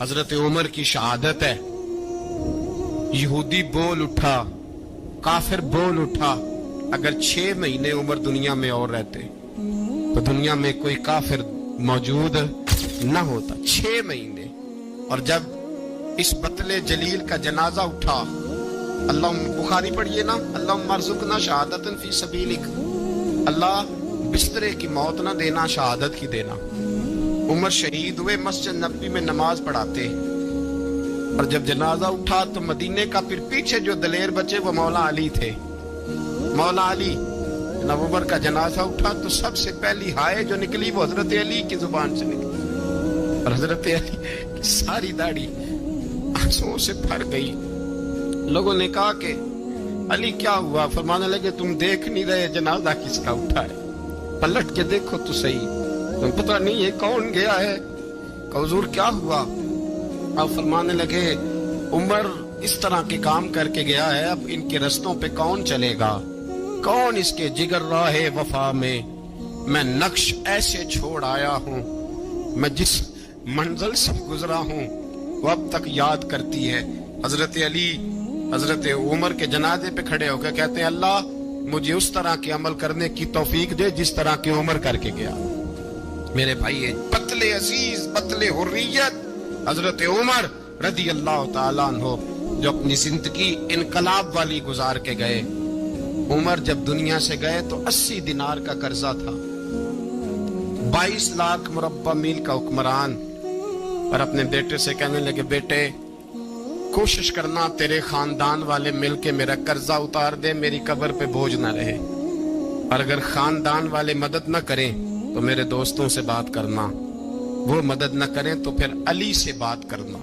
حضرت عمر کی شہادت ہے. یہودی بول اٹھا, کافر بول اٹھا, اگر 6 مہینے عمر دنیا میں اور رہتے تو دنیا میں کوئی کافر موجود نہ ہوتا. 6 مہینے. اور جب اس بطل جلیل کا جنازہ اٹھا, اللہ بخاری پڑھیے نا, اللہم ارزقنا شہادتا فی سبیلک, اللہ بسترے کی موت نہ دینا, شہادت کی دینا. عمر شہید ہوئے, مسجد نبوی میں نماز پڑھاتے, اور جب جنازہ اٹھا تو مدینے کا پھر پیچھے جو دلیر بچے وہ مولا علی تھے. مولا علی, جناب عمر کا جنازہ اٹھا تو سب سے پہلی ہائے جو نکلی وہ حضرت علی کی زبان سے نکلی, اور حضرت علی کی ساری داڑھی آنسوؤں سے بھر گئی. لوگوں نے کہا کہ علی کیا ہوا؟ فرمانے لگے تم دیکھ نہیں رہے جنازہ کس کا اٹھا ہے, پلٹ کے دیکھو تو صحیح, تم پتہ نہیں ہے کون گیا ہے. کہ حضور کیا ہوا؟ اب فرمانے لگے عمر اس طرح کے کام کر کے گیا ہے, اب ان کے رستوں پہ کون چلے گا؟ کون اس کے جگر راہ وفا میں نقش ایسے چھوڑ آیا ہوں, میں جس منزل سے گزرا ہوں وہ اب تک یاد کرتی ہے. حضرت علی حضرت عمر کے جنازے پہ کھڑے ہو کے کہتے ہیں اللہ مجھے اس طرح کے عمل کرنے کی توفیق دے جس طرح کے عمر کر کے گیا. میرے بھائی, بطل عزیز, بطل حریت حضرت عمر رضی اللہ تعالیٰ عنہ, جو اپنی زندگی انقلاب والی گزار کے گئے. عمر جب دنیا سے گئے تو 80 دینار کا قرضہ تھا, 22 لاکھ مربع میل کا حکمران, اور اپنے بیٹے سے کہنے لگے بیٹے کوشش کرنا تیرے خاندان والے مل کے میرا قرضہ اتار دے, میری قبر پہ بوجھ نہ رہے, اور اگر خاندان والے مدد نہ کریں تو میرے دوستوں سے بات کرنا, وہ مدد نہ کریں تو پھر علی سے بات کرنا.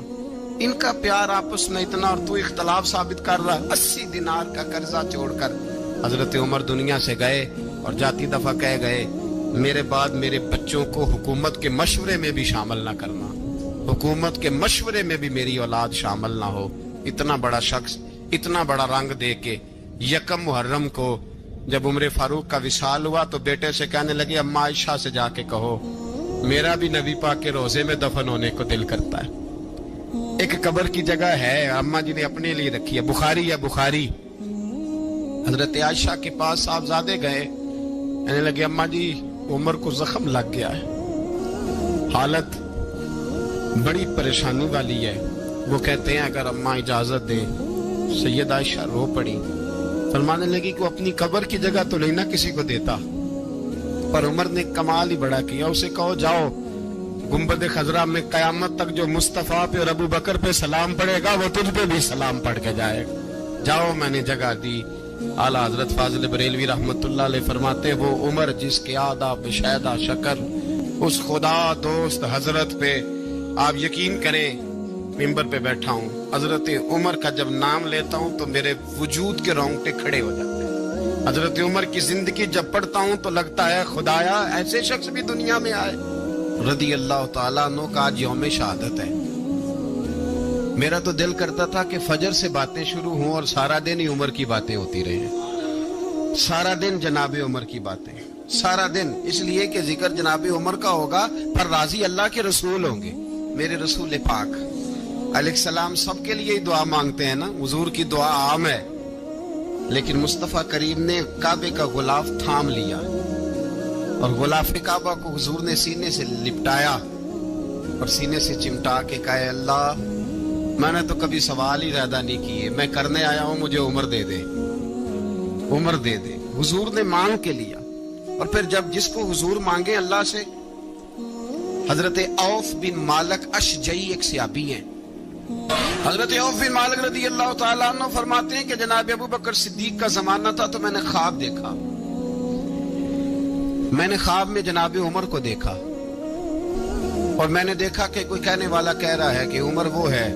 ان کا پیار آپس میں اتنا, اور تو اختلاف ثابت کر رہا. 80 دینار کا قرضہ چھوڑ کر حضرت عمر دنیا سے گئے, اور جاتی دفعہ کہہ گئے میرے بعد میرے بچوں کو حکومت کے مشورے میں بھی شامل نہ کرنا, حکومت کے مشورے میں بھی میری اولاد شامل نہ ہو. اتنا بڑا شخص اتنا بڑا رنگ دے کے 1 محرم کو جب عمر فاروق کا وصال ہوا تو بیٹے سے کہنے لگے اماں عائشہ سے جا کے کہو میرا بھی نبی پاک کے روزے میں دفن ہونے کو دل کرتا ہے. ایک قبر کی جگہ ہے اماں جی نے اپنے لیے رکھی ہے, بخاری یا بخاری. حضرت عائشہ کے پاس صاحبزادے گئے, کہنے لگے اماں جی عمر کو زخم لگ گیا ہے, حالت بڑی پریشانی والی ہے. وہ کہتے ہیں اگر اماں اجازت دیں. سید عائشہ رو پڑی, فرمانے لگی کہ اپنی قبر کی جگہ تو نہیں نہ کسی کو دیتا, پر عمر نے کمال ہی بڑا کیا. اسے کہو جاؤ گنبد خضرا میں قیامت تک جو مصطفیٰ پہ اور ابو بکر پہ سلام پڑے گا وہ تجھ پہ بھی سلام پڑھ کے جائے گا, جاؤ میں نے جگہ دی. اعلیٰ حضرت فاضل بریلوی رحمت اللہ علیہ فرماتے وہ عمر جس کے آداب شیدہ شکر اس خدا دوست حضرت پہ آپ یقین کریں ممبر پہ بیٹھا ہوں, حضرت عمر کا جب نام لیتا ہوں تو میرے وجود کے رونگٹے کھڑے ہو جاتے ہیں. حضرت عمر کی زندگی جب پڑھتا ہوں تو لگتا ہے خدایا ایسے شخص بھی دنیا میں آئے. رضی اللہ تعالیٰ عنہ کا آج یوم شہادت ہے. میرا تو دل کرتا تھا کہ فجر سے باتیں شروع ہوں اور سارا دن ہی عمر کی باتیں ہوتی رہیں, سارا دن جناب عمر کی باتیں, سارا دن. اس لیے کہ ذکر جناب عمر کا ہوگا پر راضی اللہ کے رسول ہوں گے. میرے رسول پاک علیہ السلام سب کے لیے ہی دعا مانگتے ہیں نا, حضور کی دعا عام ہے, لیکن مصطفیٰ کریم نے کعبے کا غلاف تھام لیا اور غلاف کعبہ کو حضور نے سینے سے لپٹایا اور سینے سے چمٹا کے کہا اللہ میں نے تو کبھی سوال ہی ارادہ نہیں کیے, میں کرنے آیا ہوں, مجھے عمر دے دے, عمر دے دے. حضور نے مانگ کے لیا. اور پھر جب جس کو حضور مانگے اللہ سے, حضرت عوف بن مالک اشجعی ایک صحابی ہیں, حضرت عوف بن مالک رضی اللہ تعالیٰ عنہ فرماتے ہیں کہ جناب ابو بکر صدیق کا زمانہ تھا تو میں نے خواب دیکھا, میں نے خواب میں جناب عمر کو دیکھا اور میں نے دیکھا کہ کوئی کہنے والا کہہ رہا ہے کہ عمر وہ ہے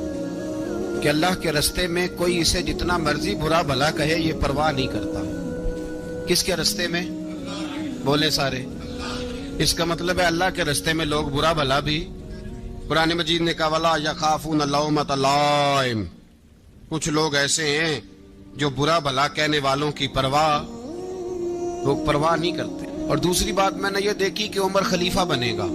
کہ اللہ کے رستے میں کوئی اسے جتنا مرضی برا بھلا کہے یہ پرواہ نہیں کرتا. کس کے رستے میں؟ بولے سارے. اس کا مطلب ہے اللہ کے رستے میں لوگ برا بھلا بھی. قرآن مجید نے کہا وَلَا يَخَافُونَ لَوْمَةَ لَائِمٍ, کچھ لوگ ایسے ہیں جو برا بھلا کہنے والوں کی پرواہ نہیں کرتے. اور دوسری بات میں نے یہ دیکھی کہ عمر خلیفہ بنے گا.